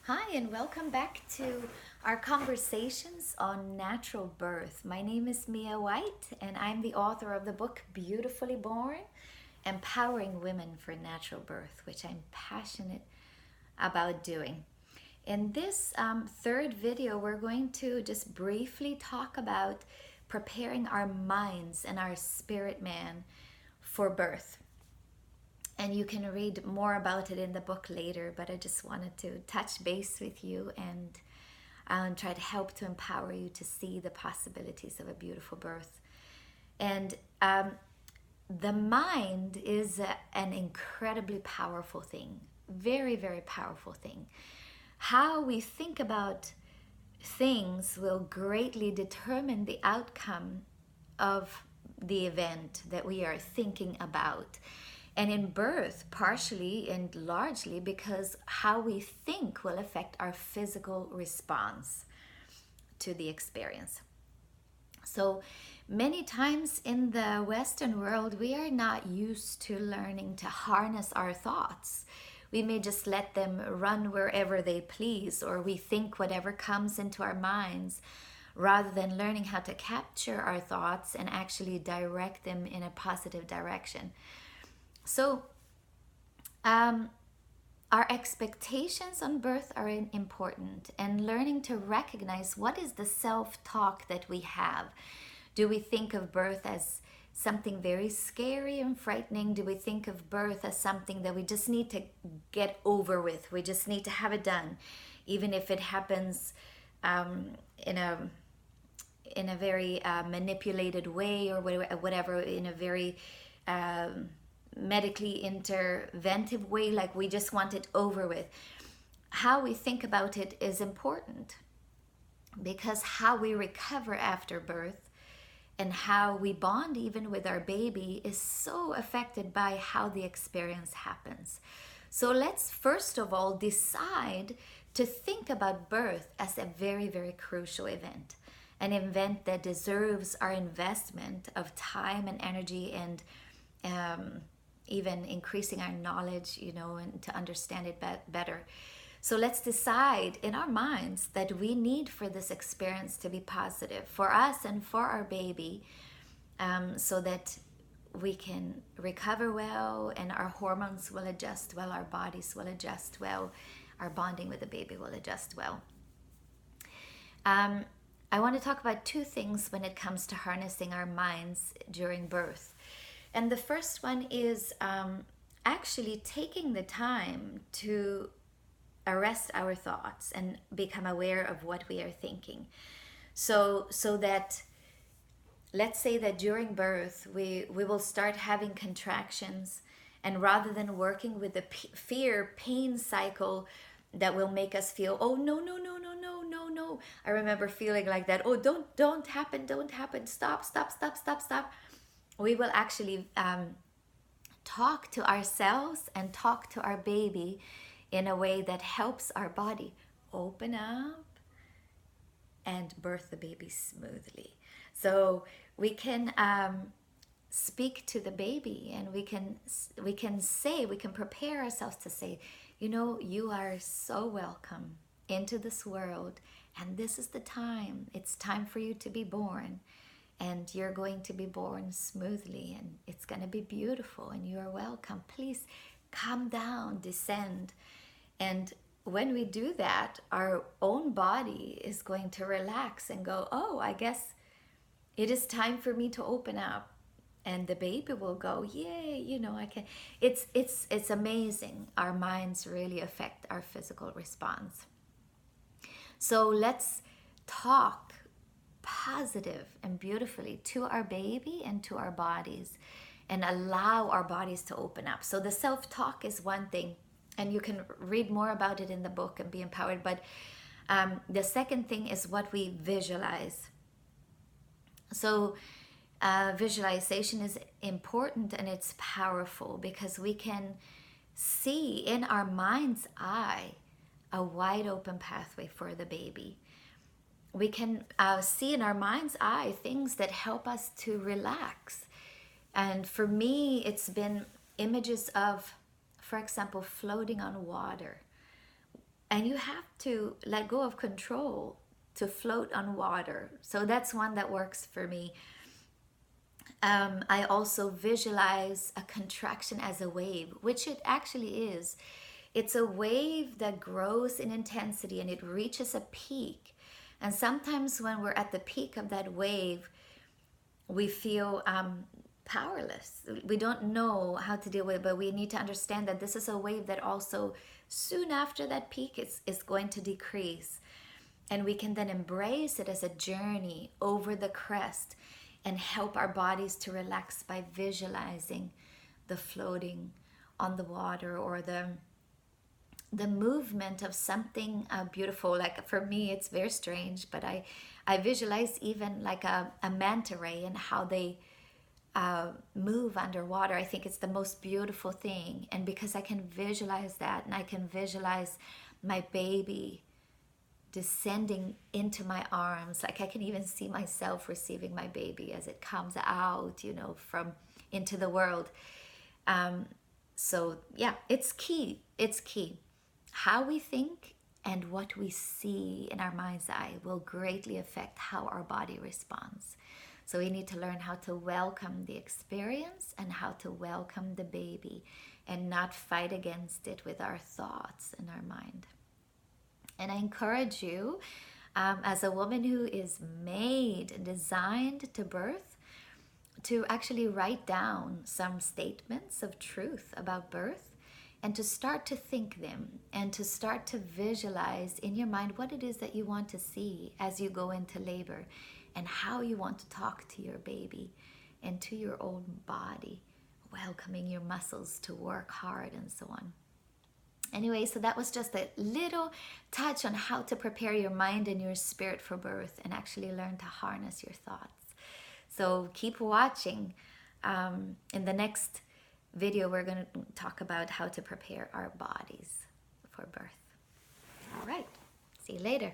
Hi, and welcome back to our conversations on natural birth. My name is Mia White, and I'm the author of the book Beautifully Born Empowering Women for Natural Birth, which I'm passionate about doing. In this third video, we're going to just briefly talk about preparing our minds and our spirit man for birth. And you can read more about it in the book later, but I just wanted to touch base with you and try to help to empower you to see the possibilities of a beautiful birth. And the mind is an incredibly powerful thing, very, very powerful thing. How we think about things will greatly determine the outcome of the event that we are thinking about. And in birth, partially and largely because how we think will affect our physical response to the experience. So many times in the Western world, we are not used to learning to harness our thoughts. We may just let them run wherever they please, or we think whatever comes into our minds, rather than learning how to capture our thoughts and actually direct them in a positive direction. So, our expectations on birth are important, and learning to recognize what is the self-talk that we have. Do we think of birth as something very scary and frightening? Do we think of birth as something that we just need to get over with? We just need to have it done, even if it happens in a very manipulated way, or whatever, in a very medically interventive way, like we just want it over with. How we think about it is important, because how we recover after birth and how we bond even with our baby is so affected by how the experience happens. So let's first of all decide to think about birth as a very, very crucial event, an event that deserves our investment of time and energy, and even increasing our knowledge, and to understand it better. So let's decide in our minds that we need for this experience to be positive for us and for our baby, so that we can recover well, and our hormones will adjust well, our bodies will adjust well, our bonding with the baby will adjust well. I want to talk about two things when it comes to harnessing our minds during birth. And the first one is actually taking the time to arrest our thoughts and become aware of what we are thinking. So that, let's say that during birth, we will start having contractions, and rather than working with the fear pain cycle that will make us feel, oh no, no, no, no, no, no, no. I remember feeling like that. Oh, don't happen, stop. We will actually talk to ourselves and talk to our baby in a way that helps our body open up and birth the baby smoothly. So we can speak to the baby, and we can prepare ourselves to say, you are so welcome into this world, and this is the time. It's time for you to be born. And you're going to be born smoothly, and it's going to be beautiful, and you are welcome. Please come down, descend. And when we do that, our own body is going to relax and go, oh, I guess it is time for me to open up. And the baby will go, yay, I can. It's amazing. Our minds really affect our physical response. So let's talk positive and beautifully to our baby and to our bodies, and allow our bodies to open up. So the self-talk is one thing, and you can read more about it in the book and be empowered. But the second thing is what we visualize. So visualization is important, and it's powerful, because we can see in our mind's eye a wide open pathway for the baby. We can see in our mind's eye things that help us to relax. And for me, it's been images of, for example, floating on water, And you have to let go of control to float on water. So that's one that works for me. I also visualize a contraction as a wave, which it actually is. It's a wave that grows in intensity and it reaches a peak. And sometimes when we're at the peak of that wave, we feel powerless. We don't know how to deal with it, but we need to understand that this is a wave that also soon after that peak is going to decrease. And we can then embrace it as a journey over the crest and help our bodies to relax by visualizing the floating on the water, or the movement of something beautiful. Like for me, it's very strange, but I visualize even like a manta ray and how they move underwater. I think it's the most beautiful thing. And because I can visualize that, and I can visualize my baby descending into my arms, like I can even see myself receiving my baby as it comes out, from into the world. So yeah, it's key. It's key. How we think and what we see in our mind's eye will greatly affect how our body responds. So we need to learn how to welcome the experience and how to welcome the baby and not fight against it with our thoughts and our mind. And I encourage you, as a woman who is made and designed to birth, to actually write down some statements of truth about birth and to start to think them and to start to visualize in your mind what it is that you want to see as you go into labor, and how you want to talk to your baby and to your own body, welcoming your muscles to work hard and so on. Anyway, so that was just a little touch on how to prepare your mind and your spirit for birth and actually learn to harness your thoughts. So keep watching. In the next video, we're going to talk about how to prepare our bodies for birth. All right. See you later.